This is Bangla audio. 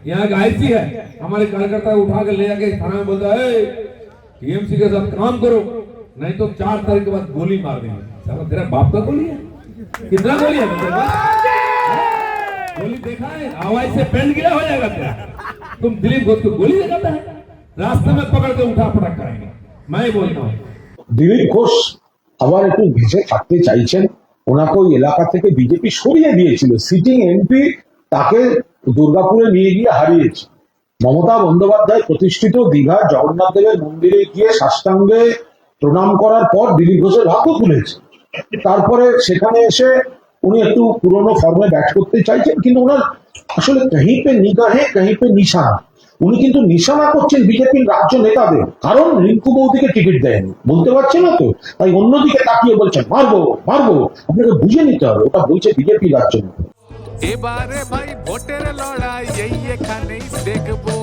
यहाँ का आईसी है, हमारे कार्यकर्ता उठा के ले जाके थाना में बोलता है टीएमसी के साथ काम करो, नहीं तो 4 तारीख के बाद गोली मार देंगे। साला तेरा बाप का गोली है? कितना गोली है तेरे पास? गोली देखा है? आवाज से पेंट गिला हो जाएगा तेरा। तुम दिलीप घोष को गोली देता है, रास्ते में पकड़ के उठा पटक करेंगे। मैं बोलता हूँ দিলীপ ঘোষ আবার একটু ভেসে থাকতে চাইছেন। ওনাকে ওই এলাকা থেকে বিজেপি সরিয়ে দিয়েছিল, সিটিং এমপি তাকে দুর্গাপুরে নিয়ে গিয়ে হারিয়েছে। মমতা বন্দ্যোপাধ্যায় প্রতিষ্ঠিত দীঘার জগন্নাথ দেবের মন্দিরে গিয়ে সাষ্টাঙ্গে প্রণাম করার পর দিলীপ ঘোষের ভাগ্য খুলেছে। তারপরে সেখানে এসে উনি একটু পুরনো ফর্মে ব্যাট করতে চাইছেন, কিন্তু ওনার আসলে কहीं पे निगाह है कहीं पे निशाना। উনি কিন্তু নিশানা করছেন বিজেপির রাজ্য নেতাদের, কারণ রিঙ্কু বৌদিকে টিকিট দেয়নি, বলতে পারছে না তো, তাই অন্যদিকে তাকিয়ে বলছেন মারবো মারবো। আপনাকে বুঝে নিতে হবে ওটা বলছে বিজেপি রাজ্য নেতা। এবারে ভাই ভোটের লড়াই এই এখানেই দেখবো।